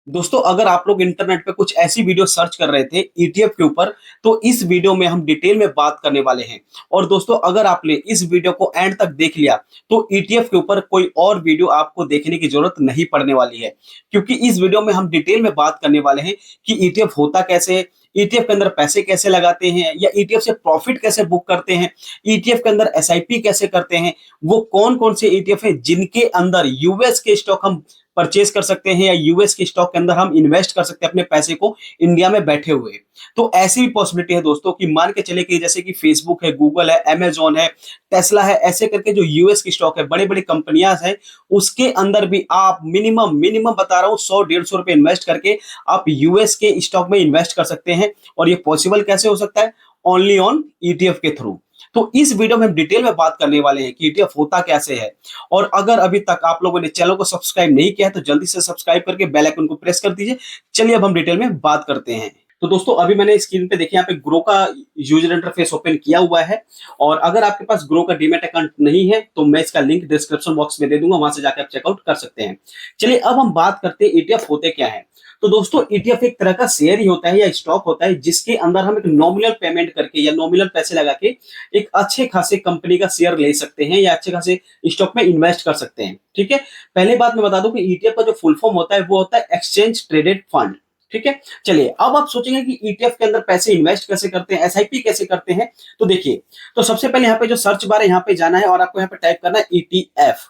दोस्तों अगर आप लोग इंटरनेट पे कुछ ऐसी वीडियो सर्च कर रहे थे ईटीएफ के ऊपर तो इस वीडियो में हम डिटेल में बात करने वाले हैं। और दोस्तों अगर आपने इस वीडियो को एंड तक देख लिया तो ईटीएफ के ऊपर कोई और वीडियो आपको देखने की जरूरत नहीं पड़ने वाली है, क्योंकि इस वीडियो में हम डिटेल में बात करने वाले हैं कि ईटीएफ होता कैसे है, ईटीएफ के अंदर पैसे कैसे लगाते हैं या ईटीएफ से प्रॉफिट कैसे बुक करते हैं, ईटीएफ के अंदर एसआईपी कैसे करते हैं, वो कौन कौन से ईटीएफ है जिनके अंदर यूएस के स्टॉक हम परचेज कर सकते हैं या यूएस के स्टॉक के अंदर हम इन्वेस्ट कर सकते हैं अपने पैसे को इंडिया में बैठे हुए। तो ऐसी भी पॉसिबिलिटी है दोस्तों कि मान के चले कि जैसे कि फेसबुक है, गूगल है, अमेजॉन है, टेस्ला है, ऐसे करके जो यूएस की स्टॉक है, बड़ी बड़ी कंपनियां हैं, उसके अंदर भी आप मिनिमम मिनिमम बता रहा हूं 100-150 रुपए इन्वेस्ट करके आप यूएस के स्टॉक में इन्वेस्ट कर सकते हैं। और ये पॉसिबल कैसे हो सकता है? ओनली ऑन ईटीएफ के थ्रू। तो इस वीडियो में हम डिटेल में बात करने वाले हैं कि ईटीएफ होता कैसे है। और अगर अभी तक आप लोगों ने चैनल को सब्सक्राइब नहीं किया है तो जल्दी से सब्सक्राइब करके बेल आइकन को प्रेस कर दीजिए। चलिए अब हम डिटेल में बात करते हैं। तो दोस्तों अभी मैंने स्क्रीन पे देखिए यहाँ पे ग्रो का यूजर इंटरफेस ओपन किया हुआ है। और अगर आपके पास ग्रो का डीमैट अकाउंट नहीं है तो मैं इसका लिंक डिस्क्रिप्शन बॉक्स में दे दूंगा, वहां से जाकर आप चेकआउट कर सकते हैं। चलिए अब हम बात करते हैं ईटीएफ होते क्या है। तो दोस्तों ईटीएफ एक तरह का शेयर ही होता है या स्टॉक होता है जिसके अंदर हम एक नॉमिनल पेमेंट करके या नॉमिनल पैसे लगा के एक अच्छे खासे कंपनी का शेयर ले सकते हैं या अच्छे खासे स्टॉक में इन्वेस्ट कर सकते हैं। ठीक है, पहले बात मैं बता दूं कि ईटीएफ का जो फुल फॉर्म होता है वो होता है एक्सचेंज ट्रेडेड फंड। ठीक है, चलिए अब आप सोचेंगे कि ईटीएफ के अंदर पैसे इन्वेस्ट कैसे करते हैं, एसआईपी कैसे करते हैं। तो देखिए, तो सबसे पहले यहाँ पे जो सर्च बार है यहाँ पे जाना है और आपको यहाँ पे टाइप करना है ईटीएफ।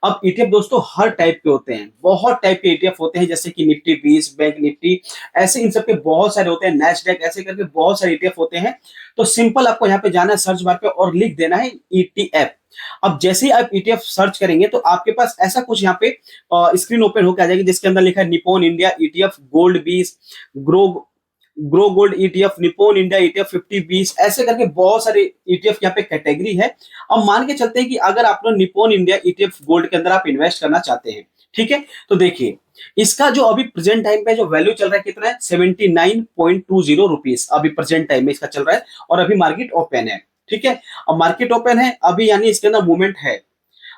अब ईटीएफ दोस्तों हर टाइप के होते हैं, बहुत टाइप के ईटीएफ होते हैं, जैसे कि निफ्टी 20, बैंक निफ्टी, ऐसे इन सब के बहुत सारे होते हैं, नैस्डैक, ऐसे करके बहुत सारे ईटीएफ होते हैं। तो सिंपल आपको यहाँ पे जाना है सर्च बार पे और लिख देना है ईटीएफ। अब जैसे ही आप ईटीएफ सर्च करेंगे तो आपके पास ऐसा कुछ यहाँ पे स्क्रीन ओपन होकर आ जाएगी जिसके अंदर लिखा है Nippon India ETF gold 20, grow grow gold ETF, Nippon India ETF 50-20, ऐसे करके बहुत सारे ईटीएफ यहाँ पे कैटेगरी है। अब मान के चलते हैं कि अगर आप लोग निप्पॉन इंडिया ईटीएफ गोल्ड के अंदर आप इन्वेस्ट करना चाहते हैं, ठीक है, तो देखिए इसका जो अभी प्रेजेंट टाइम पे जो वैल्यू चल रहा है कितना है, 79.20 रुपीज अभी प्रेजेंट टाइम में इसका चल रहा है। और अभी मार्केट ओपन है। ठीक है, अब मार्केट ओपन है अभी, यानी इसके अंदर मूवमेंट है।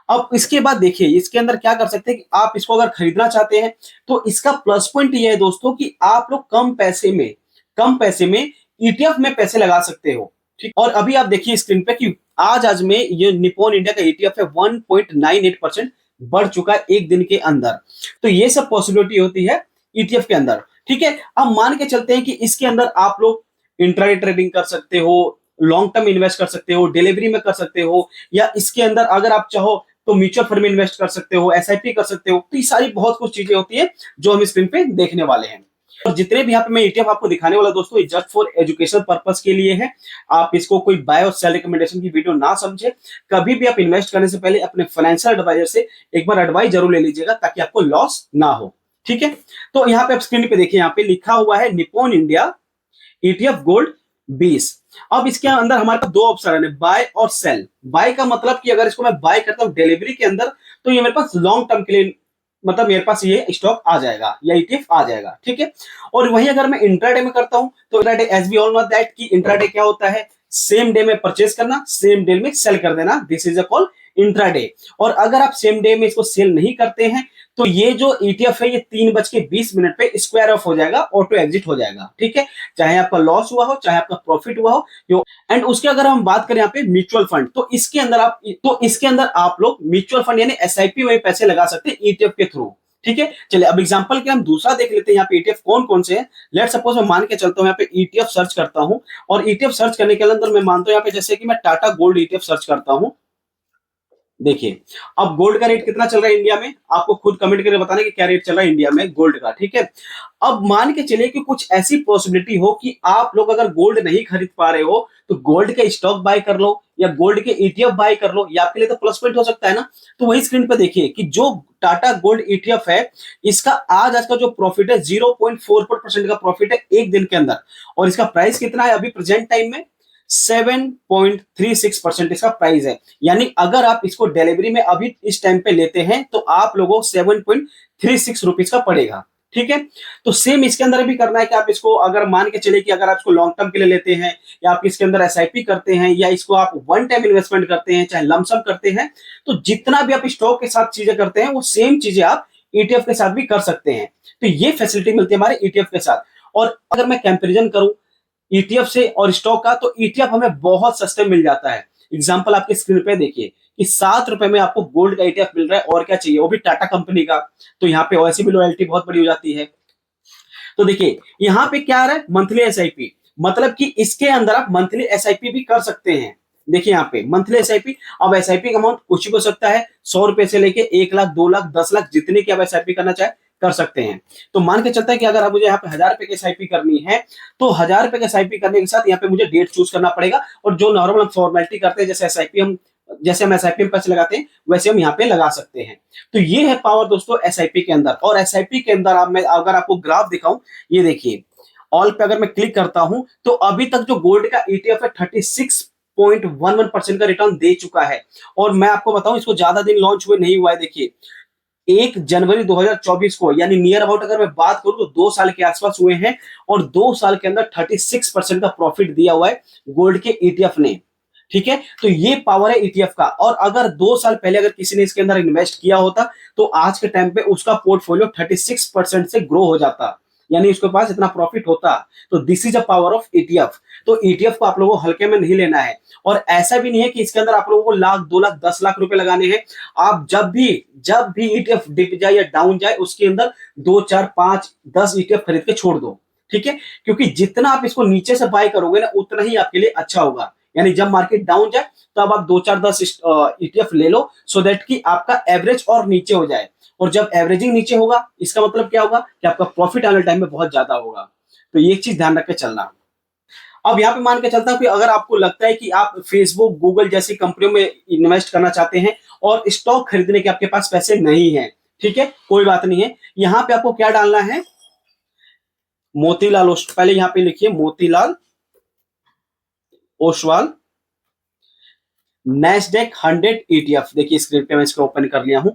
अब इसके बाद देखिए इसके अंदर क्या कर सकते हैं कि आप इसको अगर खरीदना चाहते हैं तो इसका प्लस पॉइंट ये है दोस्तों कि आप लोग कम पैसे में ईटीएफ में पैसे लगा सकते हो। ठीक, और अभी आप देखिए स्क्रीन पे कि आज में ये निप्पॉन इंडिया का ईटीएफ है 1.98% बढ़ चुका है एक दिन के अंदर। तो ये सब पॉसिबिलिटी होती है ईटीएफ के अंदर। ठीक है, अब मान के चलते हैं कि इसके अंदर आप लोग इंट्राडे ट्रेडिंग कर सकते हो, लॉन्ग टर्म इन्वेस्ट कर सकते हो, डिलीवरी में कर सकते हो, या इसके अंदर अगर आप चाहो तो म्यूचुअल फंड में इन्वेस्ट कर सकते हो, एसआईपी कर सकते हो। तो ये सारी बहुत कुछ चीजें होती है जो हम स्क्रीन पे देखने वाले हैं। और जितने भी यहाँ पे मैं ईटीएफ आपको दिखाने वाला दोस्तों ये जस्ट फॉर एजुकेशन पर्पस के लिए है। आप इसको कोई बाय और सेल रिकमेंडेशन की वीडियो ना समझे। कभी भी आप इन्वेस्ट करने से पहले अपने फाइनेंशियल एडवाइजर से एक बार एडवाइस जरूर ले लीजिएगा ताकि आपको लॉस ना हो। ठीक है, तो यहाँ पे आप स्क्रीन पे देखिए, यहाँ पे लिखा हुआ है निप्पॉन इंडिया ईटीएफ गोल्ड 20। अब इसके अंदर हमारे पास दो ऑप्शन है, बाय और सेल। बाय का मतलब कि अगर इसको मैं बाय करता हूं डिलीवरी के अंदर तो ये मेरे पास लॉन्ग टर्म के लिए, मतलब मेरे पास ये स्टॉक आ जाएगा या ईटीएफ आ जाएगा। ठीक है, और वहीं अगर मैं इंट्राडे में करता हूं तो intraday as we all know that कि इंट्राडे क्या होता है, सेम डे में परचेज करना, सेम डे में सेल कर देना, this is a call intraday. और अगर आप सेम डे में इसको सेल नहीं करते हैं तो ये जो ईटीएफ है ये 3:20 पे स्क्वायर ऑफ हो जाएगा, ऑटो एग्जिट हो जाएगा। ठीक है, चाहे आपका लॉस हुआ हो चाहे आपका प्रॉफिट हुआ हो। एंड उसके अगर हम बात करें यहाँ पे म्यूचुअल फंड, तो इसके अंदर आप लोग म्यूचुअल फंड यानी एसआईपी में पैसे लगा सकते हैं ईटीएफ के थ्रू। ठीक है, चलिए अब एग्जांपल के हम दूसरा देख लेते हैं यहाँ पे ईटीएफ कौन कौन से हैं। लेट सपोज मैं मान के चलता हूँ यहाँ पे ईटीएफ सर्च करता हूँ और ईटीएफ सर्च करने के अंदर मैं मानता हूँ यहाँ पे जैसे कि मैं टाटा गोल्ड ईटीएफ सर्च करता हूँ। देखिए अब गोल्ड का रेट कितना चल रहा है इंडिया में, आपको खुद कमेंट करके बताना कि क्या रेट चल रहा है इंडिया में गोल्ड का। ठीक है, अब मान के चलिए कि कुछ ऐसी पॉसिबिलिटी हो कि आप लोग अगर गोल्ड नहीं खरीद पा रहे हो तो गोल्ड के स्टॉक बाय कर लो या गोल्ड के ईटीएफ बाय कर लो, ये आपके लिए तो प्लस पॉइंट हो सकता है ना। तो वही स्क्रीन पे देखिए कि जो टाटा गोल्ड ईटीएफ है इसका आज का जो प्रॉफिट है 0.44% का प्रॉफिट है एक दिन के अंदर। और इसका प्राइस कितना है अभी प्रेजेंट टाइम में, 7.36% इसका प्राइस है। यानी अगर आप इसको डिलीवरी में अभी इस टाइम पे लेते हैं तो आप लोगों को 7.36 रुपीज का पड़ेगा। ठीक है, तो सेम इसके अंदर भी करना है कि आप इसको अगर मान के चले कि अगर आप इसको लॉन्ग टर्म के लिए लेते हैं या आप इसके अंदर एसआईपी करते हैं या इसको आप वन टाइम इन्वेस्टमेंट करते हैं चाहे लमसम करते हैं, तो जितना भी आप स्टॉक के साथ चीजें करते हैं वो सेम चीजें आप ईटीएफ के साथ भी कर सकते हैं। तो ये फैसिलिटी मिलती है हमारे ईटीएफ के साथ। और अगर मैं कंपैरिजन करूं ईटीएफ से और स्टॉक का, तो ईटीएफ हमें बहुत सस्ते मिल जाता है। एग्जांपल आपके स्क्रीन पे देखिए कि 7 रुपए में आपको गोल्ड का ईटीएफ मिल रहा है, और क्या चाहिए, वो भी टाटा कंपनी का। तो यहाँ पे वैसे भी लॉयल्टी बहुत बड़ी हो जाती है। तो देखिए यहाँ पे क्या आ रहा है, मंथली एसआईपी, मतलब कि इसके अंदर आप मंथली एसआईपी भी कर सकते हैं। देखिए यहाँ पे मंथली एसआईपी, अब एसआईपी का अमाउंट कुछ भी हो सकता है, 100 रुपए से लेके 1 लाख, 2 लाख, 10 लाख, जितने की आप एसआईपी करना चाहे कर सकते हैं। तो मान के चलता है कि अगर आप मुझे यहाँ पे 1000 रुपए की एसआईपी करनी है, तो 1000 रुपए की एसआईपी करने के साथ यहाँ पे मुझे डेट चूज करना पड़ेगा, और जो नॉर्मल हम फॉर्मेलिटी करते हैं, जैसे हम एसआईपी में पैसे लगाते हैं, वैसे हम यहाँ पे लगा सकते हैं। तो ये है पावर दोस्तों एसआईपी के अंदर। और एसआईपी के अंदर आप, मैं अगर आपको ग्राफ दिखाऊं, ये देखिए ऑल पे अगर मैं क्लिक करता हूं, तो अभी तक जो गोल्ड का ईटीएफ है 36.11% का रिटर्न दे चुका है। और मैं आपको बताऊं, इसको ज्यादा दिन लॉन्च हुए नहीं हुआ है। देखिए 1 जनवरी 2024 को, यानी नियर अबाउट अगर मैं बात करूं तो 2 साल के आसपास हुए हैं, और 2 साल के अंदर 36% का प्रॉफिट दिया हुआ है गोल्ड के ईटीएफ ने। ठीक है, तो ये पावर है ईटीएफ का। और अगर 2 साल पहले अगर किसी ने इसके अंदर इन्वेस्ट किया होता, तो आज के टाइम पे उसका पोर्टफोलियो 36% से ग्रो हो जाता, यानी उसके पास इतना प्रॉफिट होता। तो this is a power of ETF. तो ईटीएफ को आप लोगों को हल्के में नहीं लेना है। और ऐसा भी नहीं है कि इसके अंदर आप लोगों को 1 लाख, 2 लाख, 10 लाख रुपए लगाने हैं। आप जब भी ईटीएफ डिप जाए या डाउन जाए, उसके अंदर 2, 4, 5, 10 ईटीएफ खरीद के छोड़ दो। ठीक है, क्योंकि जितना आप इसको नीचे से बाय करोगे ना, उतना ही आपके लिए अच्छा होगा। यानी जब मार्केट डाउन जाए, तो अब आप 2, 4, 10 ईटीएफ ले लो, सो दैट कि आपका एवरेज और नीचे हो जाए। और जब एवरेजिंग नीचे होगा, इसका मतलब क्या होगा कि आपका प्रॉफिट आने टाइम में बहुत ज्यादा होगा। तो ये चीज ध्यान रख के चलना। अब यहाँ पे मान के चलता हूं कि अगर आपको लगता है कि आप फेसबुक, गूगल जैसी कंपनियों में इन्वेस्ट करना चाहते हैं, और स्टॉक खरीदने के आपके पास पैसे नहीं है, ठीक है, कोई बात नहीं है। यहाँ पे आपको क्या डालना है, मोतीलाल पहले यहाँ पे लिखिए मोतीलाल ओसवाल नैस्डैक 100 ईटीएफ। देखिए स्क्रीन पे मैं इसको ओपन कर लिया हूं।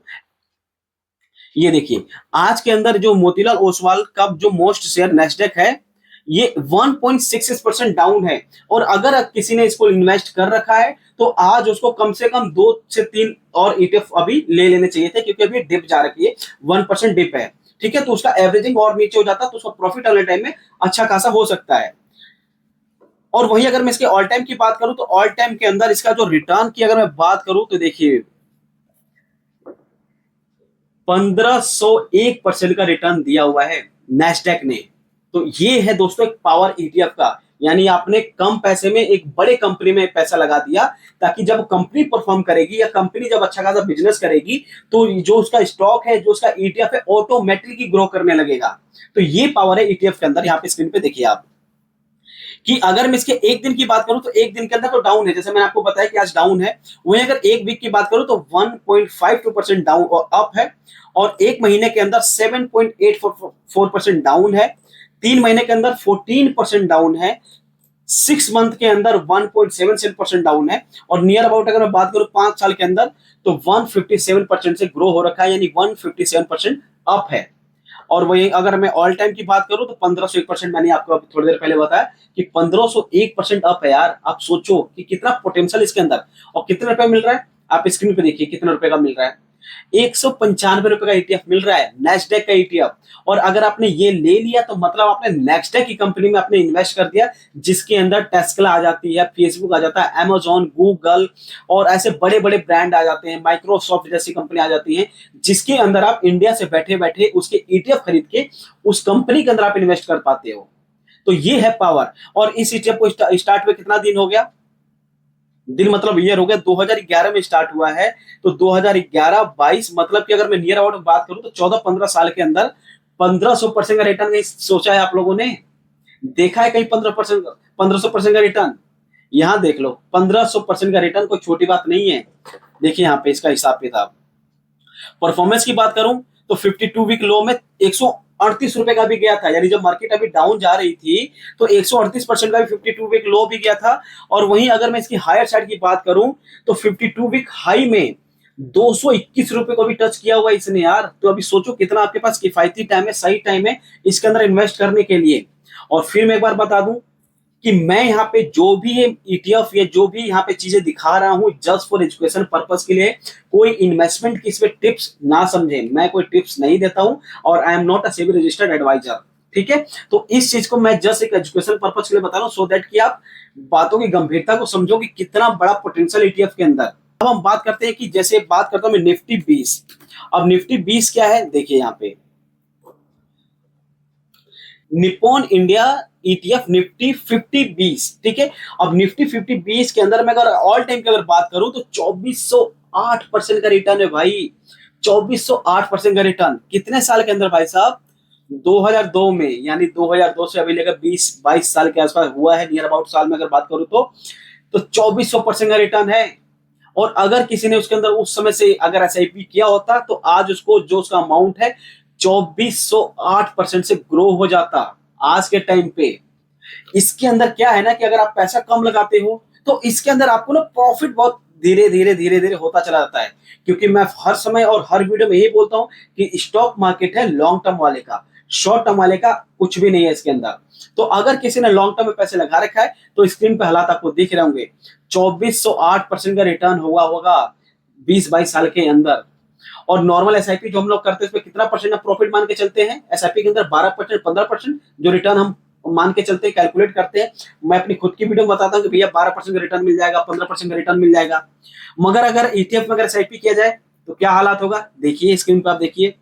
ये देखिए आज के अंदर जो मोतीलाल ओसवाल का जो मोस्ट शेयर नैस्डैक है, ये 1.66% डाउन है। और अगर किसी ने इसको इन्वेस्ट कर रखा है, तो आज उसको कम से कम 2 से 3 और ईटीएफ अभी ले लेने चाहिए थे, क्योंकि अभी डिप जा रखी है, 1% डिप है। ठीक है, तो उसका एवरेजिंग और नीचे हो जाता, तो उसका प्रॉफिट वाले टाइम में अच्छा खासा हो सकता है। और वही अगर मैं इसके ऑल टाइम की बात करूं, तो ऑल टाइम के अंदर इसका जो रिटर्न की अगर मैं बात करूं, तो देखिए 1501% का रिटर्न दिया हुआ है नैस्डैक ने। तो ये है दोस्तों एक पावर ईटीएफ का। यानी आपने कम पैसे में एक बड़े कंपनी में पैसा लगा दिया, ताकि जब कंपनी परफॉर्म करेगी या कंपनी जब अच्छा खासा बिजनेस करेगी, तो जो उसका स्टॉक है, जो उसका ईटीएफ है, ऑटोमेटिकली ग्रो करने लगेगा। तो ये पावर है ईटीएफ के अंदर। यहाँ पे स्क्रीन पे देखिए आप कि अगर मैं इसके एक दिन की बात करूं, तो एक दिन के अंदर तो डाउन है, जैसे मैंने आपको बताया कि आज डाउन है। वहीं अगर एक वीक की बात करूं, तो 1.52% डाउन और अप है। और एक महीने के अंदर 7.84% डाउन है। 3 महीने के अंदर 14% डाउन है। 6 मंथ के अंदर 1.77% डाउन है। और नियर अबाउट अगर मैं बात करूं 5 साल के अंदर, तो 157% से ग्रो हो रखा है, यानी 157% अप है। और वही अगर मैं ऑल टाइम की बात करूं, तो 1501%, मैंने आपको थोड़ी देर पहले बताया कि 1501% अप है यार। आप सोचो कि कितना पोटेंशियल इसके अंदर। और कितने रुपए मिल रहा है, आप स्क्रीन पे देखिए कितने रुपए का मिल रहा है। 195 रुपए का ईटीएफ मिल रहा है, नैस्डैक का ईटीएफ। और अगर आपने ये ले लिया, तो मतलब आपने नैस्डैक की कंपनी में आपने इन्वेस्ट कर दिया, जिसके अंदर टेस्ला आ जाती है, फेसबुक आ जाता है, अमेजॉन, गूगल और ऐसे बड़े बड़े ब्रांड आ जाते हैं, माइक्रोसॉफ्ट जैसी कंपनी आ जाती है, जिसके अंदर आप इंडिया से बैठे बैठे उसके ईटीएफ खरीद के उस कंपनी के अंदर आप इन्वेस्ट कर पाते हो। तो ये है पावर। और इस ईटीएफ को स्टार्ट हुए कितना दिन हो गया, दिन मतलब ईयर हो गया, 2011 में स्टार्ट हुआ है। तो 2011-22 मतलब कि अगर मैं नियर अबाउट बात करूं, तो 14-15 साल के अंदर 1500% का रिटर्न नहीं सोचा है आप लोगों ने? देखा है कहीं 1500% का रिटर्न? यहां देख लो, 1500% का रिटर्न कोई छोटी बात नहीं है। देखिए यहाँ पे इसका हिसाब किताब। परफॉर्मेंस की बात करूं, तो 52 वीक लो में 138 रुपए का भी गया था, यानी जब मार्केट अभी डाउन जा रही थी, तो 138% का भी 52 वीक लो भी गया था। और वहीं अगर मैं इसकी हायर साइड की बात करूं, तो 52 वीक हाई में 221 रुपए को भी टच किया हुआ इसने यार। तो अभी सोचो कितना आपके पास किफायती टाइम है, सही टाइम है इसके अंदर इन्वेस्ट करने के लिए। और फिर मैं एक बार बता दूं कि मैं यहाँ पे जो भी ये ईटीएफ या जो भी यहाँ पे चीजें दिखा रहा हूँ जस्ट फॉर एजुकेशन पर्पस के लिए, कोई इन्वेस्टमेंट की इसमें टिप्स ना समझे, मैं कोई टिप्स नहीं देता हूँ और I am not a SEBI registered advisor. ठीक है, तो इस चीज को मैं जस्ट एक एजुकेशन पर्पस के लिए बता रहा हूँ, सो दैट कि आप बातों की गंभीरता को समझो कि कितना बड़ा पोटेंशियल ईटीएफ के अंदर। अब हम बात करते हैं कि जैसे बात करता हूं मैं निफ्टी 20। अब निफ्टी 20 क्या है, देखिए यहाँ पे निप्पॉन इंडिया ईटीएफ निफ्टी 50-20। ठीक है, अब निफ्टी 50-20 के अंदर मैं अगर ऑल टाइम की अगर बात करूं तो 2408% का रिटर्न है भाई। 2408% का रिटर्न कितने साल के अंदर भाई साहब, 2002 में, यानी 2002 से अभी लेकर 20-22 साल के आसपास हुआ है, नियर अबाउट साल में अगर बात करूं तो 2400% का रिटर्न है। और अगर किसी ने उसके अंदर उस समय से अगर एसआईपी किया होता तो आज उसको जो उसका अमाउंट है 2408% से ग्रो हो जाता आज के टाइम पे। इसके अंदर क्या है ना कि अगर आप पैसा कम लगाते हो तो इसके अंदर आपको ना प्रॉफिट बहुत धीरे धीरे धीरे धीरे होता चला जाता है। क्योंकि मैं हर समय और हर वीडियो में यही बोलता हूं कि स्टॉक मार्केट है लॉन्ग टर्म वाले का, शॉर्ट टर्म वाले का कुछ भी नहीं है इसके अंदर। तो अगर किसी ने लॉन्ग टर्म में पैसे लगा रखा है तो स्क्रीन पे हालात आपको दिख रहे होंगे, 2408% का रिटर्न हुआ होगा 20-22 साल के अंदर। और नॉर्मल एसआईपी जो हम लोग करते हैं उसमें कितना परसेंट प्रॉफिट मान के चलते हैं, एसआईपी के अंदर 12% 15% जो रिटर्न हम मान के चलते हैं, कैलकुलेट करते हैं। मैं अपनी खुद की वीडियो में बताता हूँ कि भैया 12% का रिटर्न मिल जाएगा, 15% का रिटर्न मिल जाएगा। मगर अगर ईटीएफ में अगर एसआईपी किया जाए तो क्या हालात होगा, देखिए स्क्रीन पर आप देखिए,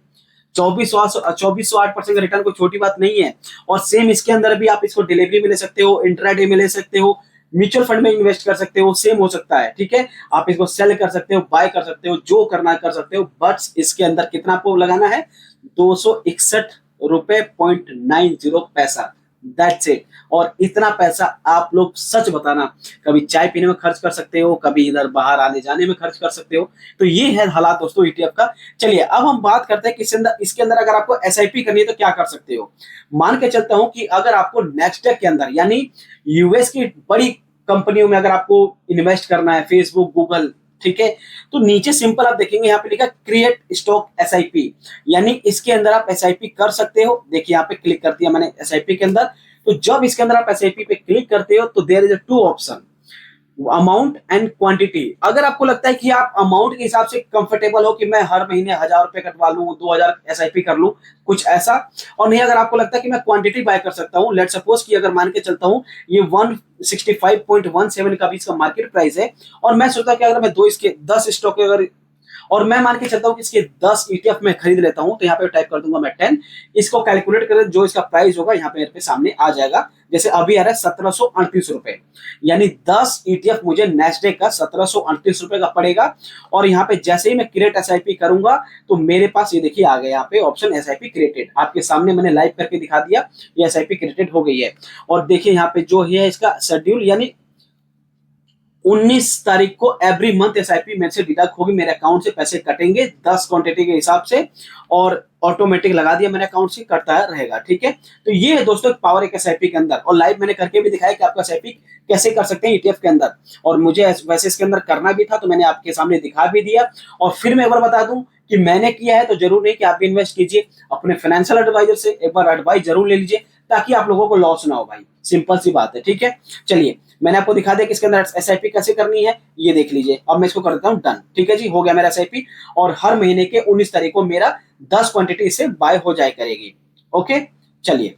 2408% का रिटर्न कोई छोटी बात नहीं है। और सेम इसके अंदर भी आप इसको डिलीवरी में ले सकते हो, इंट्राडे में ले सकते हो, म्यूचुअल फंड में इन्वेस्ट कर सकते हो, सेम हो सकता है। ठीक है, आप इसको सेल कर सकते हो, बाय कर सकते हो, जो करना कर सकते हो। बट इसके अंदर कितना आपको लगाना है, 261.90 रुपए। That's it. और इतना पैसा आप लोग सच बताना कभी चाय पीने में खर्च कर सकते हो, कभी इधर बाहर आने जाने में खर्च कर सकते हो। तो ये है हालात दोस्तों ईटीएफ का। चलिए अब हम बात करते हैं कि इसके अंदर अगर आपको एसआईपी करनी है तो क्या कर सकते हो। मान के चलता हूं कि अगर आपको नेस्डेक के अंदर यानी यूएस की बड़ी कंपनियों में अगर आपको इन्वेस्ट करना है, फेसबुक, गूगल, ठीक है, तो नीचे सिंपल आप देखेंगे यहाँ पे लिखा क्रिएट स्टॉक एसआईपी, यानी इसके अंदर आप एसआईपी कर सकते हो। देखिए यहाँ पे क्लिक कर दिया मैंने एसआईपी के अंदर। तो जब इसके अंदर आप एसआईपी पे क्लिक करते हो तो there is a two option, amount and quantity. अगर आपको लगता है कि आप अमाउंट के हिसाब से कंफर्टेबल हो कि मैं हर महीने 1000 रुपए कटवा लूं, 2000 एसआईपी कर लूं, कुछ ऐसा, और नहीं अगर आपको लगता है कि मैं क्वांटिटी बाय कर सकता हूं, लेट सपोज कि अगर मान के चलता हूं ये 165.17 का भी इसका मार्केट प्राइस है, और मैं सोचता कि अगर मैं 10 स्टॉक अगर, और मैं मान के चलता हूं कि इसके 10 ईटीएफ में खरीद लेता हूं, तो यहाँ पे टाइप कर दूंगा मैं 10, इसको कैलकुलेट करें जो इसका प्राइस होगा यहाँ पे सामने आ जाएगा। जैसे अभी आ रहा है 1738 रुपए, यानी 10 ईटीएफ मुझे नेस्डेक का 1738 रुपए का पड़ेगा। और यहाँ पे जैसे ही मैं क्रिएट एसआईपी करूंगा तो मेरे पास ये देखिए आ गया यहाँ पे ऑप्शन एसआईपी क्रिएटेड, आपके सामने मैंने लाइव करके दिखा दिया, ये एसआईपी क्रिएटेड हो गई है। और देखिए यहाँ पे जो है इसका शेड्यूल, यानी 19 तारीख को एवरी मंथ एसआईपी मेरे से डिडक्ट होगी, मेरे अकाउंट से पैसे कटेंगे 10 क्वांटिटी के हिसाब से, और ऑटोमेटिक लगा दिया मेरे अकाउंट से, कटता रहेगा। ठीक है, तो ये है दोस्तों पावर एक एसआईपी के अंदर, और लाइव मैंने करके भी दिखाया कि आपका एसआईपी कैसे कर सकते हैं ईटीएफ के अंदर। और मुझे वैसे इसके अंदर करना भी था तो मैंने आपके सामने दिखा भी दिया। और फिर मैं एक बार बता दूं कि मैंने किया है तो जरूर नहीं कि आप भी इन्वेस्ट कीजिए, अपने फाइनेंशियल एडवाइजर से एक बार एडवाइस जरूर ले लीजिए ताकि आप लोगों को लॉस ना हो भाई, सिंपल सी बात है। ठीक है, चलिए मैंने आपको दिखा दिया कि इसके अंदर एसआईपी कैसे करनी है, ये देख लीजिए। अब मैं इसको कर देता हूं डन। ठीक है जी, हो गया मेरा एसआईपी, और हर महीने के 19 तारीख को मेरा 10 क्वांटिटी इससे बाय हो जाए करेगी। ओके, चलिए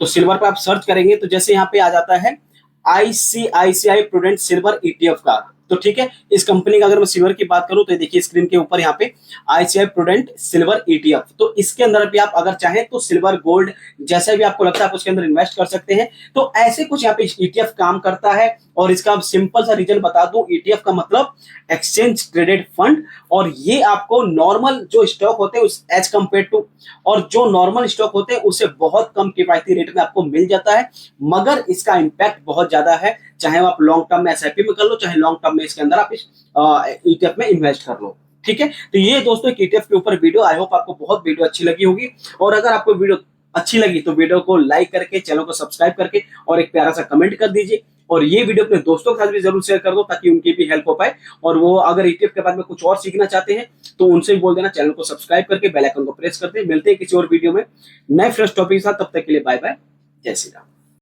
तो सिल्वर पे आप सर्च करेंगे तो जैसे यहाँ पे आ जाता है आईसीआईसीआई प्रूडेंट सिल्वर ईटीएफ का। तो ठीक है, इस कंपनी का अगर मैं सिल्वर की बात करूं तो देखिए स्क्रीन के ऊपर यहाँ पे आईसीआई प्रूडेंट सिल्वर ईटीएफ। तो इसके अंदर भी आप अगर चाहें तो सिल्वर, गोल्ड, जैसा भी आपको लगता है आप उसके अंदर इन्वेस्ट कर सकते हैं। तो ऐसे कुछ यहाँ पे ईटीएफ काम करता है। और इसका सिंपल सा रीजन बता दूं, ईटीएफ का मतलब एक्सचेंज ट्रेडेड फंड, और ये आपको नॉर्मल जो स्टॉक होते हैं उस एज कंपेयर टू, और जो नॉर्मल स्टॉक होते हैं उससे बहुत कम किफायती रेट में आपको मिल जाता है। मगर इसका इंपैक्ट बहुत ज्यादा है, चाहे आप लॉन्ग टर्म में एसआईपी में कर लो, चाहे लॉन्ग टर्म में इसके अंदर आप इस ईटीएफ में इन्वेस्ट कर लो। ठीक है, तो ये दोस्तों एक ईटीएफ के ऊपर वीडियो, आई होप आपको बहुत वीडियो अच्छी लगी होगी। और अगर आपको वीडियो अच्छी लगी तो वीडियो को लाइक करके, चैनल को सब्सक्राइब करके, और एक प्यारा सा कमेंट कर दीजिए। और ये वीडियो अपने दोस्तों के साथ भी जरूर शेयर कर दो ताकि उनकी भी हेल्प हो पाए, और वो अगर ईटीएफ के बारे में कुछ और सीखना चाहते हैं तो उनसे भी बोल देना चैनल को सब्सक्राइब करके बेल आइकन को प्रेस कर दे। मिलते हैं किसी और वीडियो में नए फ्रेश टॉपिक के साथ, तब तक के लिए बाय बाय, जय श्री राम।